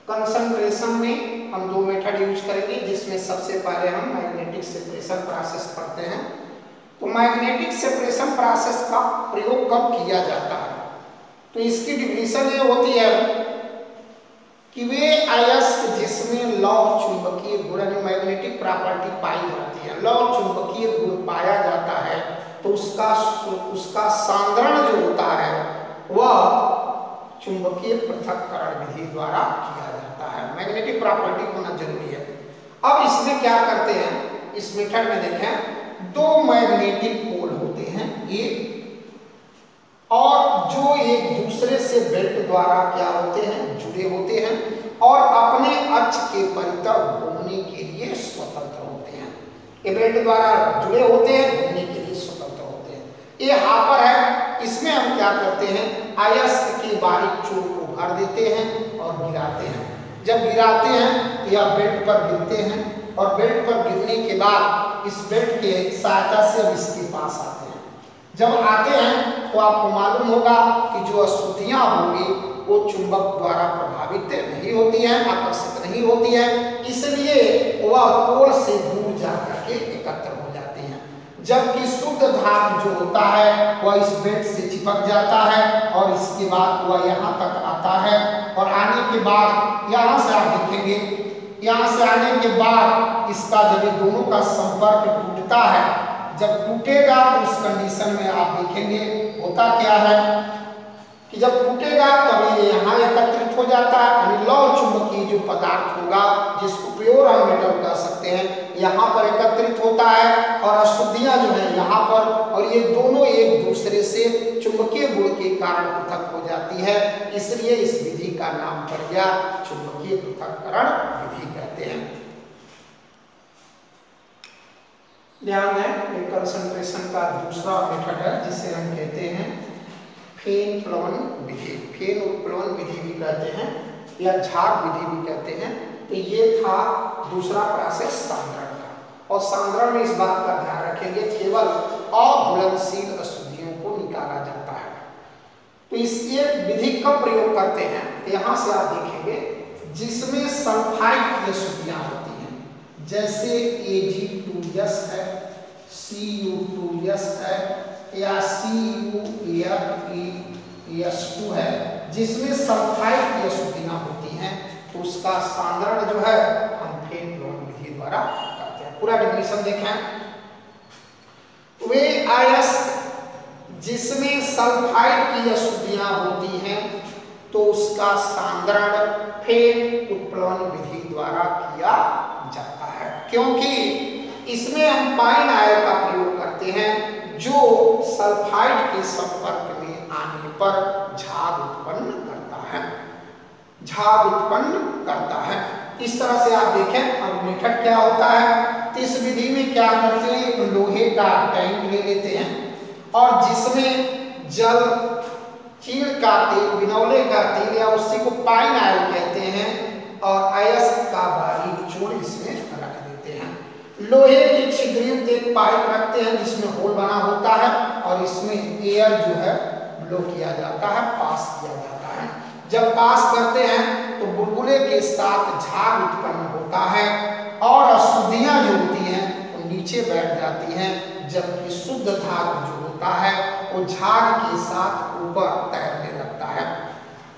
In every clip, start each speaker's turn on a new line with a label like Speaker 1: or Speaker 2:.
Speaker 1: Concentration में हम दो मेथड यूज करेंगे, जिसमें सबसे पहले हम मैग्नेटिक सेपरेशन प्रोसेस पढ़ते हैं। तो मैग्नेटिक सेपरेशन प्रोसेस का प्रयोग कब किया जाता है? तो इसकी डिफिनीशन ये होती है कि वे अयस्क जिसमें लौह चुंबकीय गुण यानी मैग्नेटिक प्रॉपर्टी पाई जाती है, लौह चुंबकीय गुण पाया जाता है, तो उसका सांद्रण जो होता है वह चुंबकीय पृथक्करण विधि द्वारा किया जाता है। मैग्नेटिक प्रॉपर्टी होना जरूरी है। अब इसमें क्या करते हैं, इस मेथड में देखें, दो मैग्नेटिक पोल होते हैं ये, और जो एक दूसरे से बेल्ट द्वारा क्या होते हैं, जुड़े होते हैं और अपने अक्ष के परितः घूमने के लिए स्वतंत्र होते हैं। ये बेल्ट द्वारा जुड़े होते हैं, घूमने के लिए स्वतंत्र होते हैं। ये हापर है, इसमें हम क्या करते हैं, अयस्क के बारीक चोर को भर देते हैं और गिराते हैं। जब गिराते हैं तो यह बेल्ट पर गिरते हैं और बेल्ट पर गिरने के बाद इस बेल्ट के सहायता से हम इसके पास आते हैं। जब आते हैं तो आपको मालूम होगा कि जो अशुद्धियां होंगी वो चुंबक द्वारा प्रभावित नहीं होती हैं, आकर्षित नहीं होती हैं, इसलिए वह पोल से दूर जाकर के एकत्र हो जाती हैं। जबकि शुद्ध धातु जो होता है वह इस बेल्ट से चिपक जाता है और इसके बाद वह यहाँ तक आता है, और आने के बाद यहाँ से आप देखेंगे, यहाँ से आने के बाद इसका जब ये दोनों का संपर्क टूटता है, जब टूटेगा तो उस कंडीशन में आप देखेंगे होता क्या है कि जब टूटेगा तब ये यहाँ एकत्रित हो जाता है, यानी लौह चुंबकीय जो पदार्थ होगा जिसको प्योर हम मेटल कह सकते हैं, यहाँ पर एकत्रित होता है और अशुद्धियां जो है यहाँ पर, और ये दोनों एक दूसरे से चुंबकीय गुण के कारण पृथक हो जाती है। इसलिए इस विधि का नाम पड़ गया चुंबकीय पृथक्करण विधि कहते हैं। ध्यान है, कंसंट्रेशन का दूसरा मेथड है जिसे हम कहते हैं फेन प्लवन विधि, फेन उत्प्लवन विधि भी कहते हैं या झाग विधि भी कहते हैं। तो ये था दूसरा प्रोसेस सांद्रण का, और सांद्रण में इस बात का ध्यान रखेंगे केवल अघुलनशील अशुद्धियों को निकाला जाता है। तो इस ये विधि कब प्रयोग करते हैं, यहाँ से आप देखेंगे जिसमें सल्फाइड की अशुद्धियां होती हैं, जैसे Ag2S है, Cu2S है या CuFeS2 है, जिसमें सल्फाइड की अशुद्धियां होती हैं, तो उसका सांद्रण जो है हम फेन प्लवन विधि द्वारा करते हैं। पूरा डेफिनेशन देखें, वे अयस्क जिसमें सल्फाइड की अशुद्धियां होती हैं तो उसका सांद्रण फेन उत्प्लवन विधि द्वारा किया जाता है, क्योंकि इसमें हम पाइन आयन का प्रयोग करते हैं जो सल्फाइड के संपर्क में आने पर झाग उत्पन्न करता है, झाग उत्पन्न करता है। इस तरह से आप देखें अब मेथड क्या होता है। तो इस विधि में क्या करते हैं, एक लोहे का टैंक ले लेते हैं और जिसमें जल, चीड़ का तेल, बिनौले का तेल या उसी को पाइन आयल कहते हैं, और अयस्क का बारीक चूर्ण इसमें रख देते हैं। लोहे की छिद्रयुक्त एक पाइप रखते हैं जिसमें होल बना होता है और इसमें एयर जो है ब्लो किया जाता है, पास किया जाता है। जब पास करते हैं तो बुलबुले के साथ झाग उत्पन्न होता है और अशुद्धियां जो होती हैं वो नीचे बैठ जाती हैं, जबकि शुद्ध धातु जो होता है वो झाग के साथ ऊपर तैरने लगता है।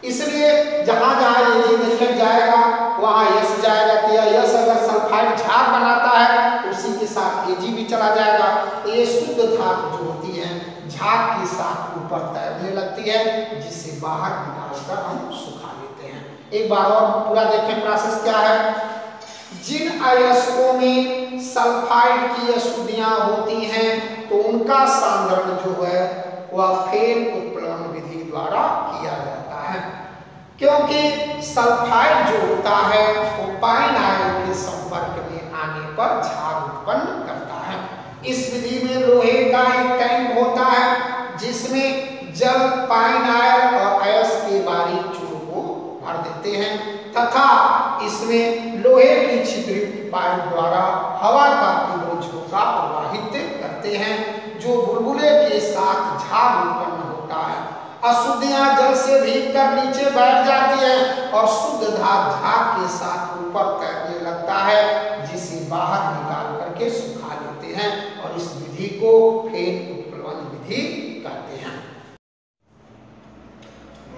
Speaker 1: इसलिए जहां जहां ये देखने जाएगा वहां यस जाएगा, तो यस अगर सल्फाइड झाग बनाता है तो उसी के साथ Ag भी चला जाएगा। तो ये शुद्ध धातु जो होती है झाग के साथ ऊपर तैरने लगती है, जिसे बाहर निकालकर हम सुखा लेते हैं। एक बार और पूरा देखें प्रोसेस क्या है। जिन अयस्कों में सल्फाइड की अशुद्धियां होती हैं तो उनका सांद्रण जो है वह फेन उत्प्लवन विधि द्वारा किया जाता है, क्योंकि सल्फाइड जो होता है वो पाइन आयन के संपर्क में आने पर झाग उत्पन्न करता है। इस विधि में लोहे का एक टैंक होता है जिसमें जल, पाइन आयन और अयस्क के बारीक चूर्ण को भर देते हैं तथा इसमें लोहे की छिद्रयुक्त पाइप द्वारा हवा का तीव्र झोंका प्रवाहित करते हैं, जो बुलबुले के साथ झाग उत्पन्न होता है। अशुद्धियां जल से भीग कर नीचे बैठ जाती है और शुद्ध धार झाग के साथ ऊपर तैरने लगता है, जिसे बाहर निकाल करके सुखा लेते हैं और इस विधि को फेन उत्प्लवन विधि कहते हैं।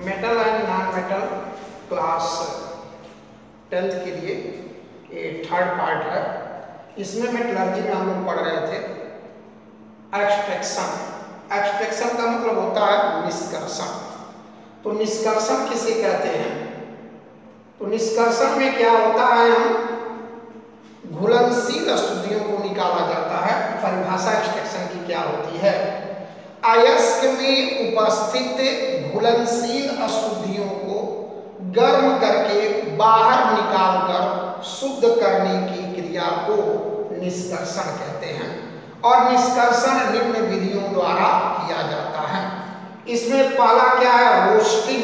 Speaker 1: Metal and non metal class 10th के लिए ये थर्ड पार्ट है। इसमें मेटलर्जी में हम लोग पढ़ रहे थे एक्सट्रैक्शन। एक्सट्रैक्शन का मतलब होता है निष्कर्षण। तो निष्कर्षण किसे कहते हैं? तो निष्कर्षण में क्या होता है, हम घुलनशील अशुद्धियों को निकाला जाता है। परिभाषा एक्सट्रैक्शन की क्या होती है? अयस्क में उपस्थित घुलनशील अशुद्धियों को गर्म करके बाहर निकालकर शुद्ध करने की क्रिया को निष्कर्षण कहते हैं और निष्कर्षण निम्न विधियों द्वारा किया जाता है। इसमें पहला क्या है? रोस्टिंग,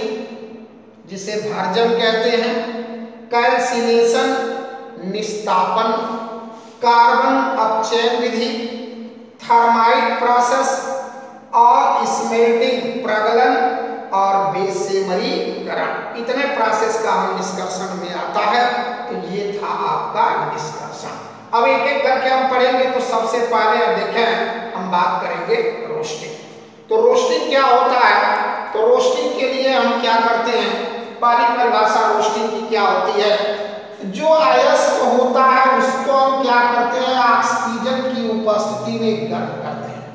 Speaker 1: जिसे भर्जन कहते हैं, कैल्सिनेशन निस्तापन, कार्बन अपचयन विधि, थर्माइट प्रोसेस और स्मेल्टिंग प्रगलन और बेसेमरीकरण। इतने प्रोसेस का हम निष्कर्षण में आता है। तो ये था आपका निष्कर्षण। अब एक एक करके हम पढ़ेंगे। तो सबसे पहले देखें, हम बात करेंगे रोस्टिंग। तो रोस्टिंग क्या होता है? तो रोस्टिंग के लिए हम क्या करते हैं? पहली परिभाषा रोस्टिंग की क्या होती है? जो अयस्क होता है उसको हम क्या करते हैं? ऑक्सीजन की उपस्थिति में गर्म करते हैं।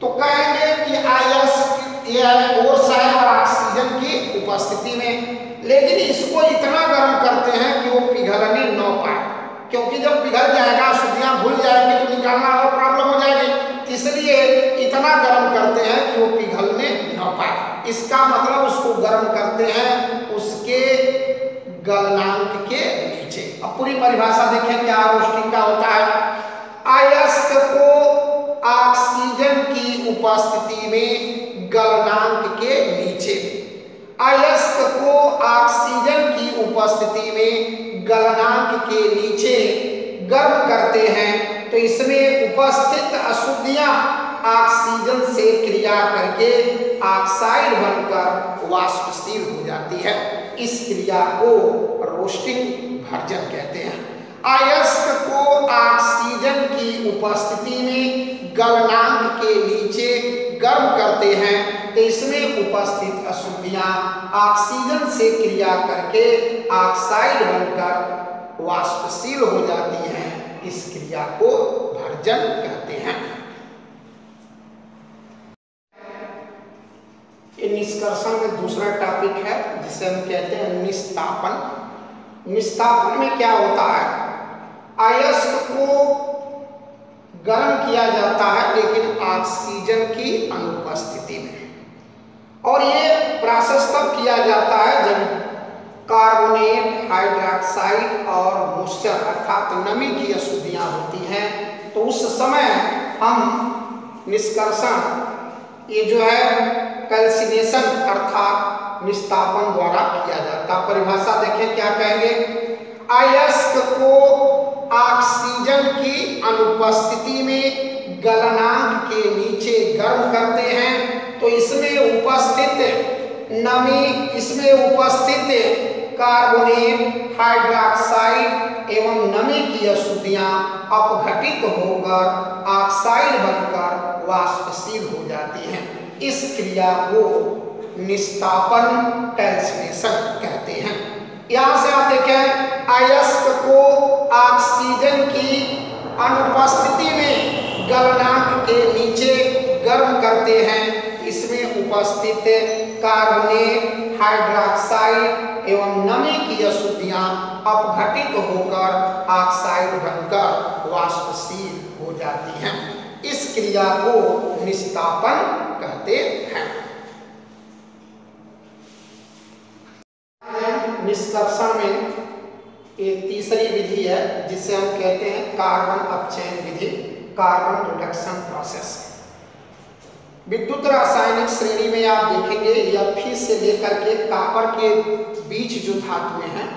Speaker 1: तो कहेंगे कि अयस्क और ऑक्सीजन की उपस्थिति में, लेकिन इसको इतना गर्म करते हैं कि वो पिघलने न पाए, क्योंकि जब पिघल जाएगा, अशुद्धियां घुल जाएंगी तो निकालना और प्रॉब्लम हो जाएगी। इसलिए इतना गर्म करते हैं कि वो पिघलने न पाए। इसका मतलब उसको गर्म करते हैं उसके गलनांक के नीचे। अब पूरी परिभाषा देखें क्या रोस्टिंग का होता है। अयस्क को ऑक्सीजन की उपस्थिति में गलनांक के नीचे, अयस्क को ऑक्सीजन की उपस्थिति में गलनांक के नीचे गर्म करते हैं। तो इसमें उपस्थित अशुद्धियां ऑक्सीजन से क्रिया करके ऑक्साइड बनकर वाष्पशील हो जाती है। इस क्रिया को रोस्टिंग भर्जन कहते हैं। अयस्क को ऑक्सीजन की उपस्थिति में गलनांक के नीचे गर्म करते हैं। तो इसमें उपस्थित अशुद्धियां ऑक्सीजन से क्रिया करके ऑक्साइड बनकर वाष्पशील हो जाती हैं। इस क्रिया को भर्जन कहते हैं। ये निष्कर्षण में दूसरा टॉपिक है जिसे हम कहते हैं निस्तापन। निस्तापन में क्या होता है? अयस्क को गर्म किया जाता है लेकिन ऑक्सीजन की अनुपस्थिति में। और ये प्रोसेस तब किया जाता है जब कार्बोनेट, हाइड्रोक्साइड और मॉइस्चर अर्थात नमी की अशुद्धियां होती हैं। तो उस समय हम निष्कर्षण, ये जो है कैल्सिनेशन अर्थात निस्तापन द्वारा किया जाता। परिभाषा देखें क्या कहेंगे? अयस्क को ऑक्सीजन की अनुपस्थिति में गलनांक के नीचे गर्म करते हैं। तो इसमें उपस्थित नमी, इसमें उपस्थित कार्बोनेट, हाइड्रोक्साइड एवं नमी की अशुद्धियां अपघटित होकर ऑक्साइड बनकर वाष्पशील हो जाती हैं। इस क्रिया को निस्तापन कैल्सिनेशन कहते हैं। यहां से आप देखें, अयस्क को ऑक्सीजन की अनुपस्थिति में गलनांक के नीचे गर्म करते हैं। इसमें उपस्थित कार्बोनेट, हाइड्रोक्साइड एवं नमी की अशुद्धियां अपघटित होकर ऑक्साइड बनकर वाष्पशील हो जाती हैं। इस क्रिया को निस्तापन कहते हैं। निष्कर्षण में एक तीसरी विधि है जिसे हम कहते हैं कार्बन अपचयन विधि, कार्बन रिडक्शन प्रोसेस। विद्युत रासायनिक श्रेणी में आप देखेंगे Fe से लेकर के कॉपर के बीच जो धातुएं हैं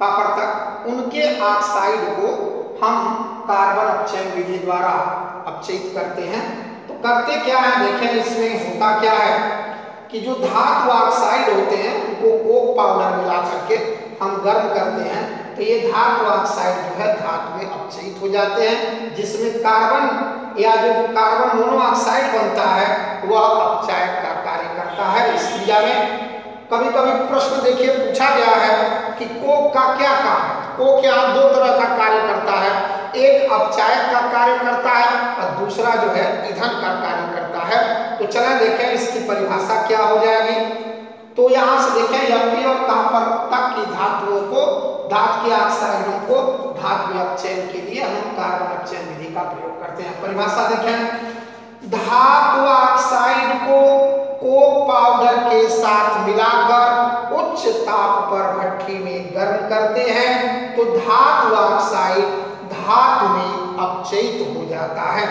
Speaker 1: कॉपर तक, उनके ऑक्साइड को हम कार्बन अपचयन विधि द्वारा अपचयित करते हैं। तो करते क्या है देखें, इसमें होता क्या है कि जो धातु ऑक्साइड होते हैं उनको कोक पाउडर मिला करके हम गर्म करते हैं तो ये धातु ऑक्साइड जो है धातु में अपचयित हो जाते हैं, जिसमें कार्बन या जो कार्बन मोनोऑक्साइड बनता है वह अपचायक का कार्य करता है इस क्रिया में। कभी कभी प्रश्न देखिए पूछा गया है कि कोक का क्या काम है। कोक यहाँ दो तरह का कार्य करता है, एक अपचायक का कार्य करता है और दूसरा जो है ईंधन का कार्य करता है। तो चलें देखें इसकी परिभाषा क्या हो जाएगी। तो यहाँ से देखें Fe और कॉपर तक की धातुओं को, धातु के ऑक्साइडों को धातु में अपचयन के लिए हम कार्बन अपचयन विधि का प्रयोग करते हैं। परिभाषा देखें, धातु ऑक्साइड को कोक पाउडर के साथ मिलाकर उच्च ताप पर भट्ठी में गर्म करते हैं तो धातु ऑक्साइड धातु में अपचयित हो जाता है।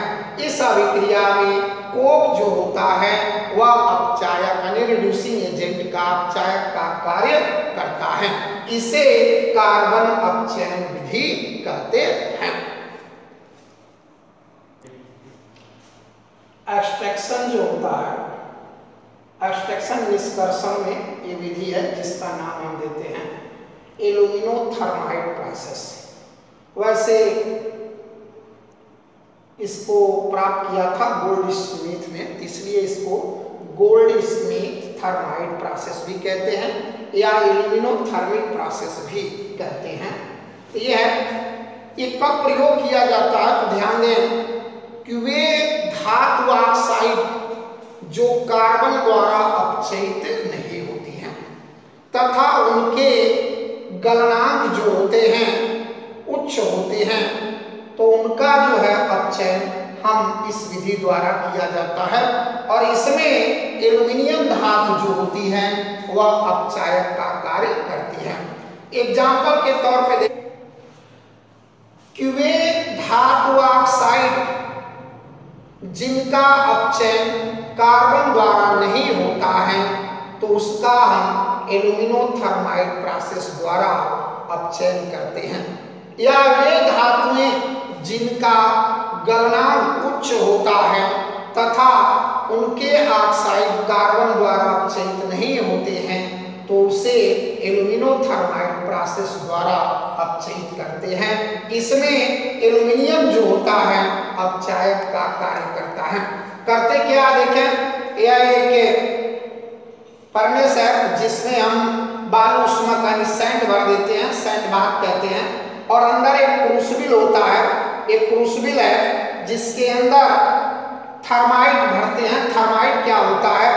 Speaker 1: इस अभिक्रिया में कोक जो होता है वह अपचायक यानी रिड्यूसिंग एजेंट का अपचायक का कार्य करता है। इसे कार्बन अपचयन विधि कहते हैं। एक्सट्रैक्शन जो होता है, एक्सट्रैक्शन निष्कर्षण में ये विधि है जिसका नाम हम देते हैं एल्यूमिनोथर्माइड प्रोसेस। वैसे इसको प्राप्त किया था गोल्ड स्मिथ में, इसलिए इसको गोल्ड स्मिथ थर्माइड प्रोसेस भी कहते हैं या एल्यूमिनोथर्मिक प्रोसेस भी कहते हैं। ये है, ये कब प्रयोग किया जाता है तो ध्यान दें कि वे धातु ऑक्साइड जो कार्बन द्वारा अपचयित नहीं होती हैं तथा उनके गलनांक जो होते हैं उच्च होते हैं तो उनका जो है अपचयन हम इस विधि द्वारा किया जाता है। और इसमें एल्यूमिनियम धातु जो होती है वह अपचायक का कार्य करती है। एग्जाम्पल के तौर पे देखें कि वे धातु ऑक्साइड जिनका अपचयन कार्बन द्वारा नहीं होता है तो उसका हम एल्यूमिनोथर्माइड प्रोसेस द्वारा अपचयन करते हैं। या वे धातुएं जिनका गलनांक उच्च होता है तथा उनके ऑक्साइड कार्बन द्वारा अपचयित नहीं होते हैं तो उसे एल्यूमिनोथर्माइड प्रोसेस द्वारा अपचयित करते हैं। इसमें एल्यूमिनियम जो होता है अपचायक का कार्य करता है। करते क्या देखें, यह एक फर्नेस है जिसमें हम बालू उष्मा का सैंड भर देते हैं, सैंड बाथ कहते हैं, और अंदर एक क्रूसिबल होता है, एक क्रूसिबल है जिसके अंदर थर्माइट भरते हैं। थर्माइट क्या होता है,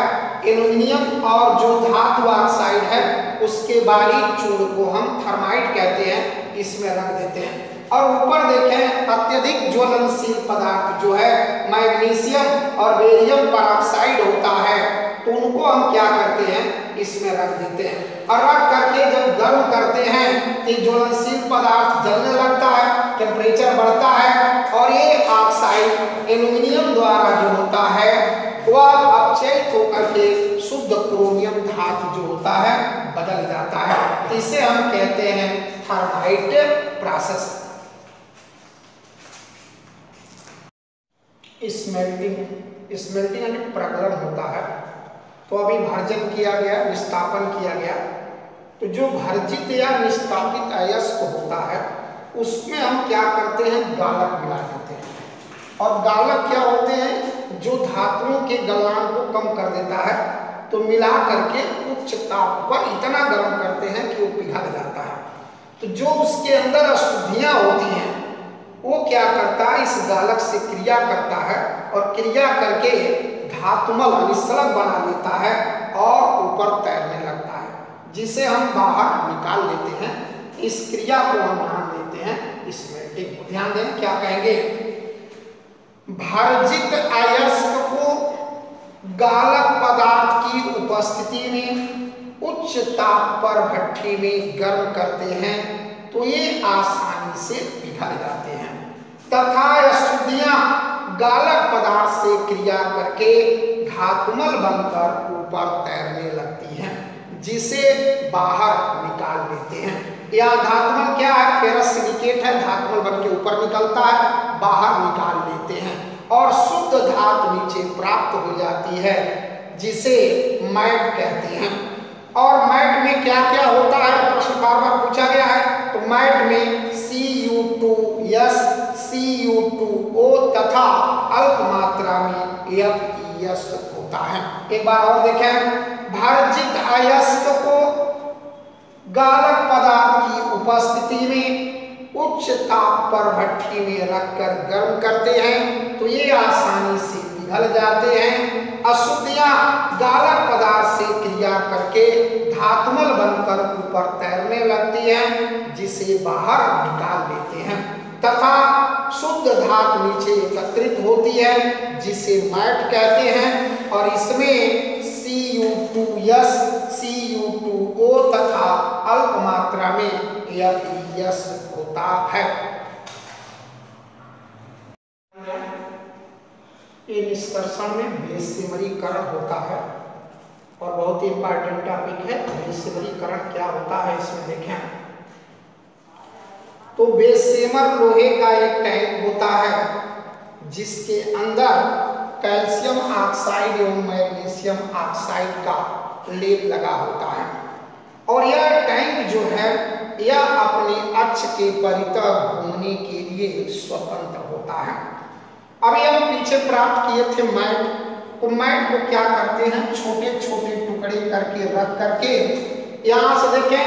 Speaker 1: एल्यूमिनियम और जो धातु ऑक्साइड है उसके बारीक चूर्ण को हम थर्माइट कहते हैं, इसमें रख देते हैं। और ऊपर देखें अत्यधिक ज्वलनशील पदार्थ जो है मैग्नीशियम और बेरियम परऑक्साइड होता है तो उनको हम क्या करते हैं, इसमें रख देते हैं। और रख करके जब गर्म करते हैं तो ज्वलनशील पदार्थ जलने लगता है, टेम्परेचर बढ़ता है और ये ऑक्साइड एल्यूमिनियम द्वारा जो होता है वह अपचयित होकर के शुद्ध क्रोमियम धातु जो होता है बदल जाता है। इसे हम कहते हैं थर्माइट प्रोसेस। स्मेल्टिंग यानी प्रगलन होता है। तो अभी भर्जन किया गया, निस्तापन किया गया, तो जो भर्जित या निस्तापित अयस्क होता है उसमें हम क्या करते हैं, गालक मिला देते हैं। और गालक क्या होते हैं, जो धातुओं के गलनांक को कम कर देता है, तो मिला करके उच्च ताप पर इतना गर्म करते हैं कि वो पिघल जाता है। तो जो उसके अंदर अशुद्धियां होती हैं वो क्या करता है, इस गालक से क्रिया करता है और क्रिया करके धातुमल निस्सलग बना लेता है और ऊपर तैरने लगता है, जिसे हम बाहर निकाल लेते हैं। इस क्रिया को हम नाम देते हैं स्मेल्टिंग। ध्यान दें क्या कहेंगे, भर्जित अयस्क को गालक पदार्थ की उपस्थिति में उच्च ताप पर भट्ठी में गर्म करते हैं तो ये आसानी से पिघल जाते हैं तथा अशुद्धियां गालक पदार्थ से क्रिया करके धातुमल बनकर ऊपर तैरने लगती हैं, जिसे बाहर निकाल लेते हैं। यह धातुमल क्या है, फेरस सिलिकेट है, धातुमल बन के ऊपर निकलता है, बाहर निकाल लेते हैं और शुद्ध धातु नीचे प्राप्त हो जाती है, जिसे मैट कहते हैं। और मैट में क्या क्या होता है, प्रश्न बार बार पूछा गया है। तो मैट में Cu2S, Cu2O तथा अल्प मात्रा में FeS होता है। एक बार और देखें, भारित अयस्क को गालक पदार्थ की उपस्थिति में उच्च ताप पर भट्ठी में रखकर गर्म करते हैं तो ये आसानी से पिघल जाते हैं। अशुद्धियां गालक पदार्थ से क्रिया करके धातुमल बनकर ऊपर तैरने लगती हैं, जिसे बाहर निकाल लेते हैं, तथा शुद्ध धातु नीचे एकत्रित होती है, जिसे मैट कहते हैं। और इसमें Cu2S, Cu2O तथा अल्प मात्रा में FeS होता है। ये निष्कर्षण में बेसिमरीकरण होता है और बहुत ही इंपॉर्टेंट टॉपिक है। बेसिमरीकरण क्या होता है इसमें देखें। तो बेसेमर लोहे का एक टैंक होता है जिसके अंदर कैल्शियम ऑक्साइड एवं मैग्नीशियम ऑक्साइड का लेप लगा होता है। और यह टैंक जो है यह अपने अक्ष के परितः घूमने के लिए स्वतंत्र होता है। अभी हम पीछे प्राप्त किए थे मैट, तो मैट को क्या करते हैं, छोटे छोटे टुकड़े करके रख करके यहाँ से देखें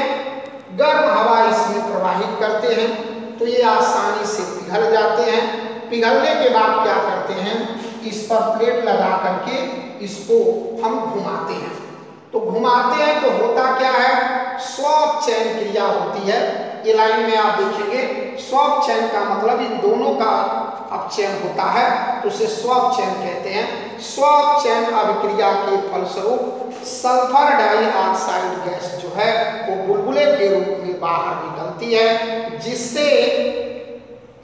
Speaker 1: गर्म हवा इसमें प्रवाहित करते हैं तो ये आसानी से पिघल जाते हैं। पिघलने के बाद क्या करते हैं, इस पर प्लेट लगा करके इसको हम घुमाते हैं। तो घुमाते हैं तो होता क्या है, स्वॉप चैन क्रिया होती है। ये लाइन में आप देखेंगे स्वॉप चैन का मतलब इन दोनों का अपचयन होता है तो उसे स्वॉप चैन कहते हैं। स्वॉप चैन अभिक्रिया के फलस्वरूप सल्फर डाइऑक्साइड गैस जो है वो बुलबुले के रूप में बाहर निकलती है, जिससे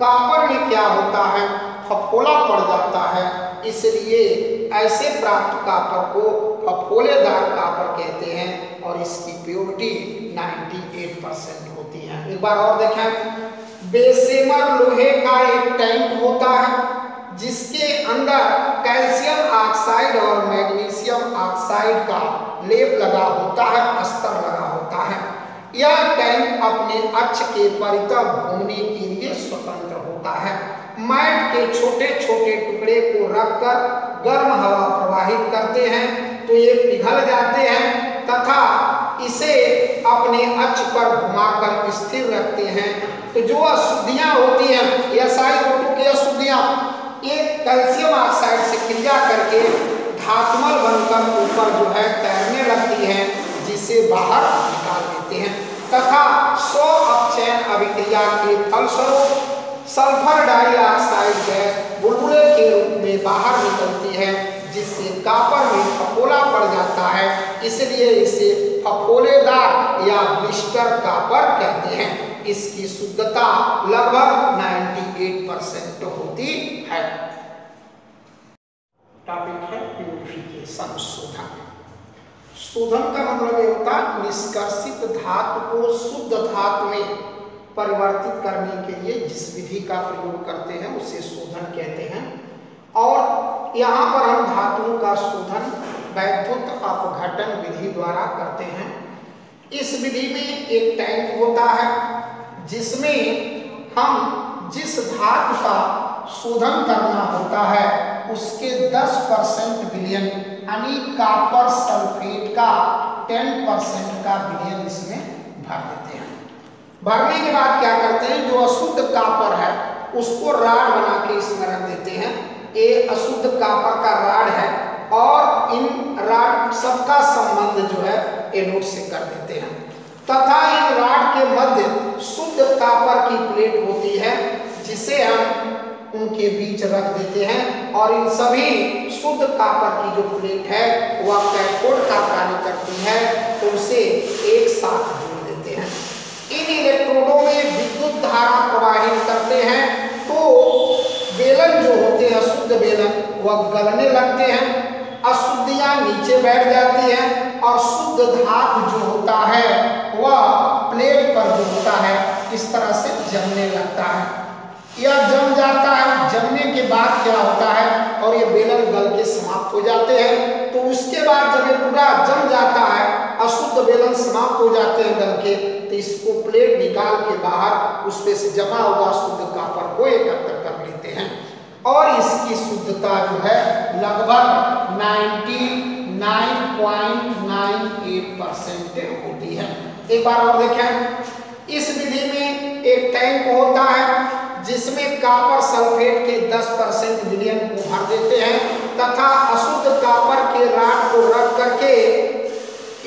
Speaker 1: कॉपर में क्या होता है, फफोला पड़ जाता है। इसलिए ऐसे प्राप्त कॉपर को फफोलेदार कॉपर कहते हैं और इसकी प्योरिटी 98% होती है। एक बार और देखें, बेसेमर लोहे का एक टैंक होता है जिसके अंदर कैल्शियम ऑक्साइड और मैग्नीशियम ऑक्साइड का लेप लगा होता है, अस्तर लगा होता है। यह टैंक अपने अक्ष के परितः घूमने के लिए स्वतंत्र होता है। मैट के छोटे छोटे टुकड़े को रखकर गर्म हवा प्रवाहित करते हैं तो ये पिघल जाते हैं तथा इसे अपने अक्ष पर घुमाकर स्थिर रखते हैं। तो जो अशुद्धियां होती हैं, SiO2 की अशुद्धियां, ये कैल्शियम ऑक्साइड से क्रिया करके धातुमल बनकर ऊपर जो है तैरने लगती हैं, जिसे बाहर निकाल देते हैं तथा स्व अपचयन अभिक्रिया के फलस्वरूप सल्फर डाइऑक्साइड गैस बुलबुले के रूप में बाहर निकलती है, जिससे कॉपर में फफोला पड़ जाता है। इसलिए इसे फफोलेदार या ब्लिस्टर कॉपर कहते हैं। इसकी शुद्धता लगभग 98% होती है। टॉपिक है प्यूरिफिकेशन, शोधन। शोधन का मतलब ये होता है निष्कर्षित धातु को शुद्ध धातु में परिवर्तित करने के लिए जिस विधि का प्रयोग करते हैं उसे शोधन कहते हैं। और यहाँ पर हम धातुओं का शोधन वैद्युत अपघटन विधि द्वारा करते हैं। इस विधि में एक टैंक होता है जिसमें हम जिस धातु का शोधन करना होता है उसके 10% विलयन यानी कॉपर सल्फेट का 10% का विलयन इसमें भर देते हैं। भरने के बाद क्या करते हैं, जो अशुद्ध कॉपर है उसको राड बना के इसमें रख देते हैं। ये अशुद्ध कॉपर का राड है और इन राड सबका संबंध जो है एनोड से कर देते हैं तथा इन राड के मध्य शुद्ध कॉपर की प्लेट होती है जिसे हम उनके बीच रख देते हैं और इन सभी शुद्ध कॉपर की जो प्लेट है वह कैथोड का कार्य करती है तो उसे एक साथ जोड़ देते हैं। इन इलेक्ट्रोडों में विद्युत धारा प्रवाहित करते हैं तो बेलन जो होते हैं शुद्ध बेलन वह गलने लगते हैं, अशुद्धियां नीचे बैठ जाती हैं और शुद्ध धातु जो होता है वह प्लेट पर जो होता है इस तरह से जमने लगता है। यह जम जाता है, जमने के बाद क्या होता है और ये बेलन गल के समाप्त हो जाते हैं। तो उसके बाद जब ये पूरा जम जाता है, अशुद्ध बेलन समाप्त हो जाते हैं गल के, तो इसको प्लेट निकाल के बाहर उस पे से जमा हुआ शुद्ध कॉपर को एकत्र कर लेते हैं और इसकी शुद्धता जो है लगभग 99.98% होती है। एक बार और देखें, इस विधि में एक टैंक होता है जिसमें कॉपर सल्फेट के 10% विलयन को भर देते हैं तथा अशुद्ध कॉपर के राड को रख करके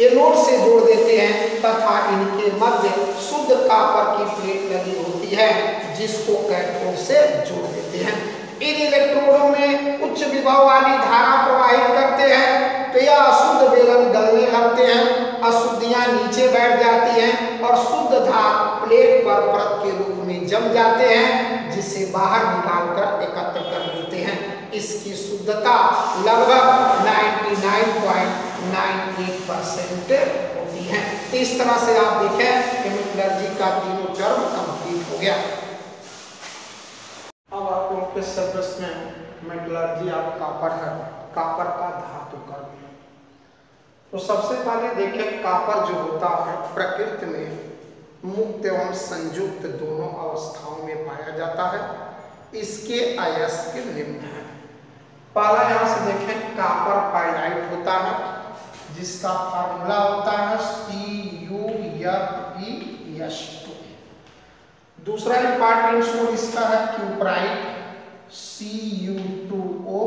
Speaker 1: एनोड से जोड़ देते हैं तथा इनके मध्य शुद्ध कॉपर की प्लेट लगी होती है जिसको कैथोड से जोड़ देते हैं। इन इलेक्ट्रोडों में उच्च विभव वाली धारा प्रवाहित करते हैं तो यह अशुद्ध बेलन गलने लगते हैं, अशुद्धियां नीचे बैठ जाती हैं और शुद्ध धातु प्लेट पर परत के रूप में जम जाते हैं जिसे बाहर निकालकर एकत्र कर लेते हैं। इसकी शुद्धता लगभग 99.98% होती है। तो इस तरह से आप देखें कि मेटलर्जी का तीनों टर्म कंप्लीट हो गया। अब आप लोग के सिलेबस में मेटलर्जी ऑफ कॉपर है, कॉपर का धातु कर्म। तो सबसे पहले देखें कॉपर जो होता है प्रकृति में मुक्त एवं संयुक्त दोनों अवस्थाओं में पाया जाता है। इसके अयस्क निम्न है। पहला यहाँ से देखें कॉपर पाइराइट होता है जिसका फार्मूला होता है CuFeS2। दूसरा इंपॉर्टेंट सोर्स इसका है cuprite Cu2O।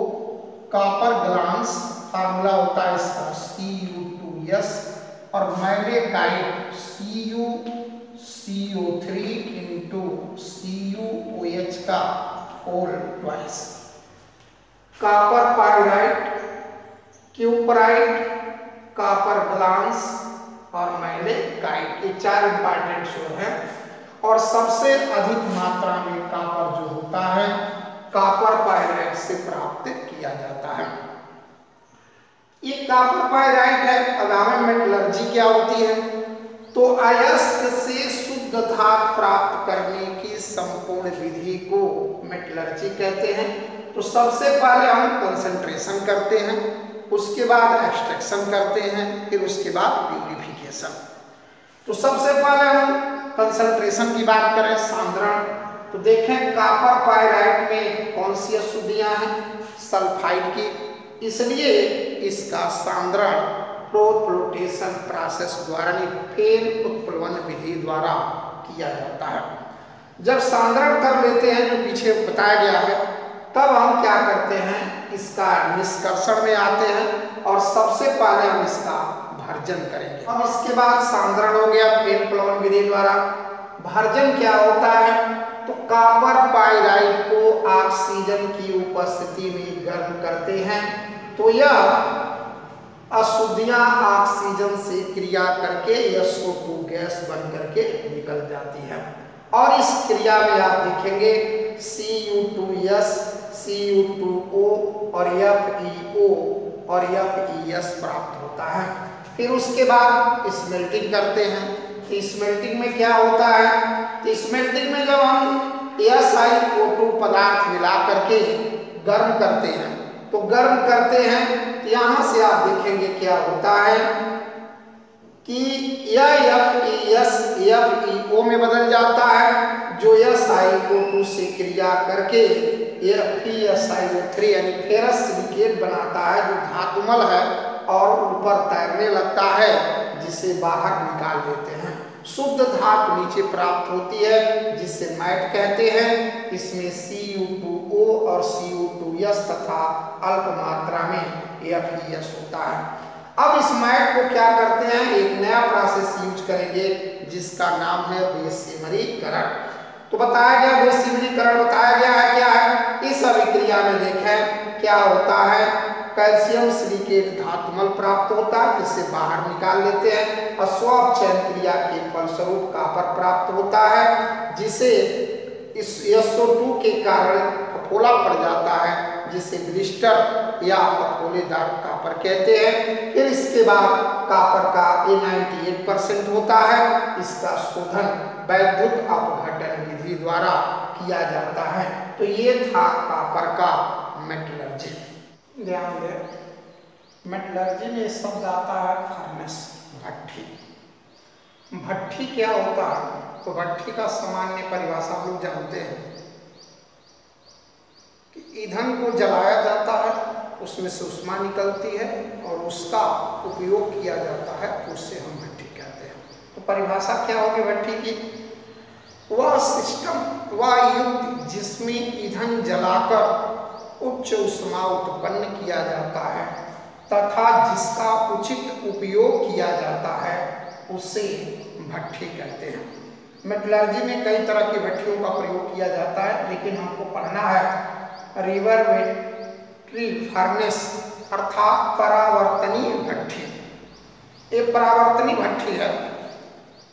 Speaker 1: Copper glance formula होता है इसका Cu2S और मैग्नेटाइट CuCO3 into CuOH का whole twice. Copper pyrite, cuprite, copper glance और मैग्नेटाइट, ये चार इंपॉर्टेंट सोर्स हैं और सबसे अधिक मात्रा में कॉपर जो होता है कॉपर पाइराइट से प्राप्त किया जाता है। ये कॉपर पाइराइट है। अब हमें मेटलर्जी क्या होती है, तो अयस्क से शुद्ध धातु प्राप्त करने की संपूर्ण विधि को मेटलर्जी कहते हैं। तो सबसे पहले हम कंसंट्रेशन करते हैं, उसके बाद एक्सट्रैक्शन करते हैं, फिर उसके बाद प्यूरिफिकेशन। तो सबसे पहले हम कंसंट्रेशन की बात करें, सांद्रण, तो देखें कॉपर पाइराइट में कौन सी अशुद्धियां हैं, सल्फाइड की, इसलिए इसका सांद्रण फ्लोटेशन प्रोसेस द्वारा फेन उत्प्लवन विधि द्वारा किया जाता है। जब सांद्रण कर लेते हैं जो पीछे बताया गया है, तब हम क्या करते हैं, इसका निष्कर्षण में आते हैं और सबसे पहले हम इसका भर्जन करेंगे। अब इसके बाद सांद्रण हो गया फेन प्लवन विधि द्वारा। भर्जन क्या होता है, तो कॉपर पाइराइट को ऑक्सीजन की उपस्थिति में गर्म करते हैं तो यह अशुद्धियां ऑक्सीजन से क्रिया करके SO2 गैस बन करके निकल जाती है और इस क्रिया में आप देखेंगे Cu2S, Cu2O और FeO और FeS प्राप्त होता है। फिर उसके बाद स्मेल्टिंग करते हैं। तो स्मेल्टिंग में क्या होता है, तो स्मेल्टिंग में जब हम SiO2 पदार्थ मिला करके गर्म करते हैं तो गर्म करते हैं तो यहाँ से आप देखेंगे क्या होता है कि यह FeS FeO में बदल जाता है जो SiO2 से क्रिया करके FeSiO3 यानी फेरस सिलिकेट बनाता है जो धातुमल है और ऊपर तैरने लगता है जिसे बाहर निकाल देते हैं। शुद्ध धातु नीचे प्राप्त होती है जिसे मैट कहते हैं। इसमें Cu2O और Cu2S तथा अल्प मात्रा में FeS होता है। अब इस मैट को क्या करते हैं, एक नया प्रोसेस यूज करेंगे जिसका नाम है बेसिमरीकरण। तो बताया गया बेसिमरीकरण बताया गया है क्या है, इस अभिक्रिया में देखें क्या होता है, कैल्शियम सिलिकेट धातुमल प्राप्त होता है जिसे बाहर निकाल लेते हैं और स्वअपचयन क्रिया के फलस्वरूप कॉपर प्राप्त होता है जिसे इस SO2 के कारण फफोला पड़ जाता है जिसे ब्लिस्टर या फफोलेदार कॉपर कहते हैं। फिर इसके बाद कॉपर का 98% होता है। इसका शोधन वैद्युत अपघटन विधि द्वारा किया जाता है। तो ये था कॉपर का मेटलर्जी। ध्यान दें, मेटलर्जी में शब्द आता है फर्नेस, भट्ठी। भट्ठी क्या होता है? तो भट्ठी का सामान्य परिभाषा हम लोग जानते हैं कि ईंधन को जलाया जाता है, उसमें से ऊष्मा निकलती है और उसका उपयोग किया जाता है, उससे हम भट्ठी कहते हैं। तो परिभाषा क्या होगी भट्ठी की? वह सिस्टम, वह युक्ति जिसमें ईंधन जलाकर उच्च ऊष्मा उत्पन्न किया जाता है तथा जिसका उचित उपयोग किया जाता है, उसे भट्ठी कहते हैं। मेटलर्जी में कई तरह की भट्टियों का प्रयोग किया जाता है, लेकिन हमको पढ़ना है रिवर्बरेटरी फर्नेस अर्थात परावर्तनीय भट्ठी। ये परावर्तनीय भट्ठी है।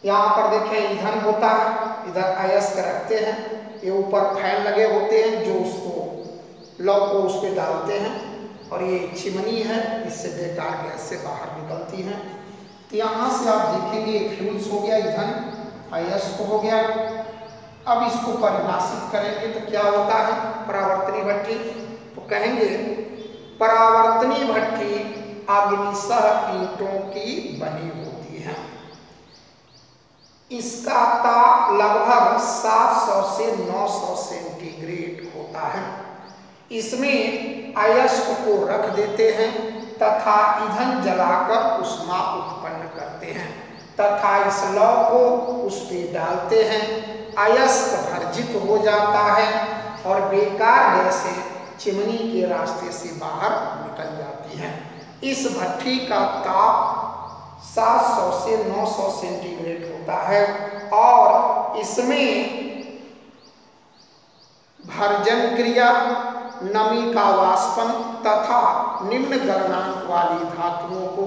Speaker 1: यहाँ पर देखें ईंधन होता है, इधर अयस्क रखते हैं, ये ऊपर फैन लगे होते हैं जो उसको लौ को उस पर डालते हैं और ये चिमनी है, इससे बेकार गैस से बाहर निकलती हैं। तो यहाँ से आप देखेंगे फ्यूल्स हो गया, ईंधन, अयस्क हो गया। अब इसको परिभाषित करेंगे तो क्या होता है परावर्तनीय भट्ठी? तो कहेंगे परावर्तनीय भट्ठी अग्निशः ईंटों की बनी होती है। इसका ताप लगभग 700 से 900 सेंटीग्रेड होता है। इसमें अयस्क को रख देते हैं तथा ईंधन जलाकर ऊष्मा उत्पन्न करते हैं तथा इस लौ को उस पर डालते हैं। अयस्क भर्जित हो जाता है और बेकार गैसें चिमनी के रास्ते से बाहर निकल जाती हैं। इस भट्ठी का ताप 700 से 900 सेंटीग्रेड होता है और इसमें भर्जन क्रिया, नमी का वाष्पन तथा निम्न गलनांक वाली धातुओं को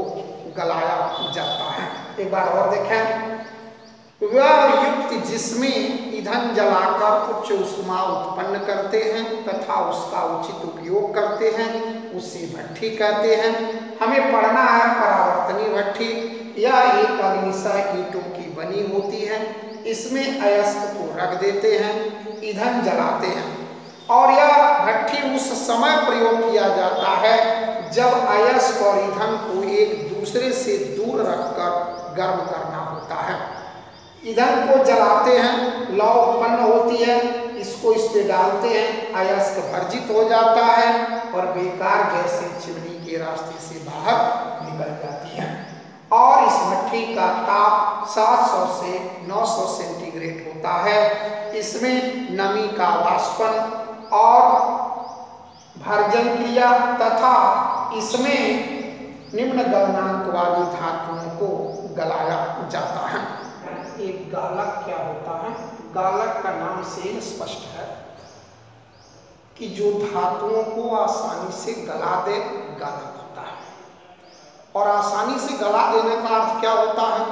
Speaker 1: गलाया जाता है। एक बार और देखें, वह युक्ति जिसमें ईंधन जलाकर उच्च ऊष्मा उत्पन्न करते हैं तथा उसका उचित उपयोग करते हैं, उसे भट्ठी कहते हैं। हमें पढ़ना है परावर्तनीय भट्ठी। यह एक अग्निशः ईंटों की बनी होती है। इसमें अयस्क को रख देते हैं, ईंधन जलाते हैं और यह भट्ठी उस समय प्रयोग किया जाता है जब अयस्क और ईंधन को एक दूसरे से दूर रखकर गर्म करना होता है। ईंधन को जलाते हैं, लौ उत्पन्न होती है, इसको इस पे डालते हैं, अयस्क भर्जित हो जाता है और बेकार गैसें चिमनी के रास्ते से बाहर निकल जाती हैं। और इस भट्ठी का ताप 700 से 900 सेंटीग्रेड होता है। इसमें नमी का वाष्पन और भर्जन क्रिया तथा इसमें निम्न गलनांक वाली धातुओं को गलाया जाता है। एक गालक क्या होता है? गालक का नाम से स्पष्ट है कि जो धातुओं को आसानी से गला दे, गालक होता है। और आसानी से गला देने का अर्थ क्या होता है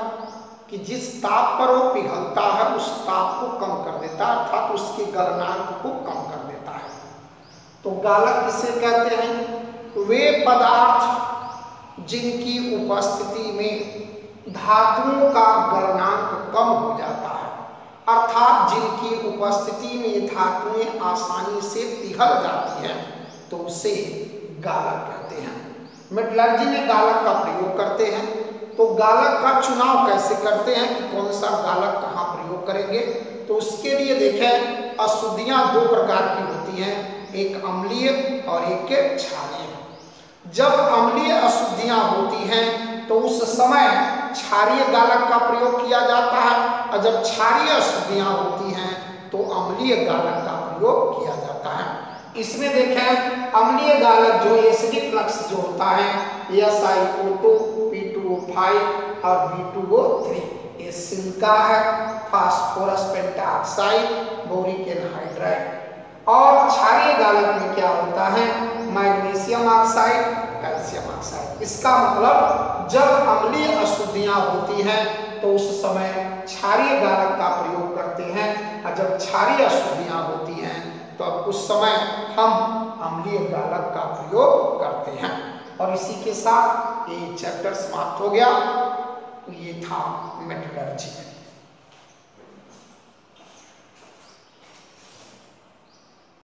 Speaker 1: कि जिस ताप पर वो पिघलता है उस ताप को कम कर देता है, अर्थात उसके गलनांक को कम कर देता है। तो गालक किसे कहते हैं? वे पदार्थ जिनकी उपस्थिति में धातुओं का गलनांक कम हो जाता है, अर्थात जिनकी उपस्थिति में धातुएं आसानी से पिघल जाती हैं, तो उसे गालक कहते हैं। मेटलर्जी में गालक का प्रयोग करते हैं। तो गालक का चुनाव कैसे करते हैं कि कौन सा गालक कहाँ प्रयोग करेंगे? तो उसके लिए देखें, अशुद्धियां दो प्रकार की होती हैं, एक अम्लीय और एक क्षारीय। जब अम्लीय अशुद्धियां होती हैं तो उस समय क्षारीय गालक का प्रयोग किया जाता है और जब क्षारीय अशुद्धियां होती हैं तो अम्लीय गालक का प्रयोग किया जाता है। इसमें देखें अम्लीय गालक जो एसिडिक फ्लक्स जो होता है SiO2, P2O5 और B2O3, ये सिलिका है, फास्फोरस पेंटाऑक्साइड, बोरिक एनहाइड्राइड। और क्षारीय गालक में क्या होता है? Magnesium oxide, calcium oxide. इसका मतलब जब अम्लीय अशुद्धियां होती हैं तो उस समय क्षारीय गालक का प्रयोग करते हैं और जब क्षारीय अशुद्धियां होती हैं तो अब उस समय हम अम्लीय गालक का प्रयोग करते हैं। और इसी के साथ ये चैप्टर समाप्त हो गया। ये था मेटलर्जी।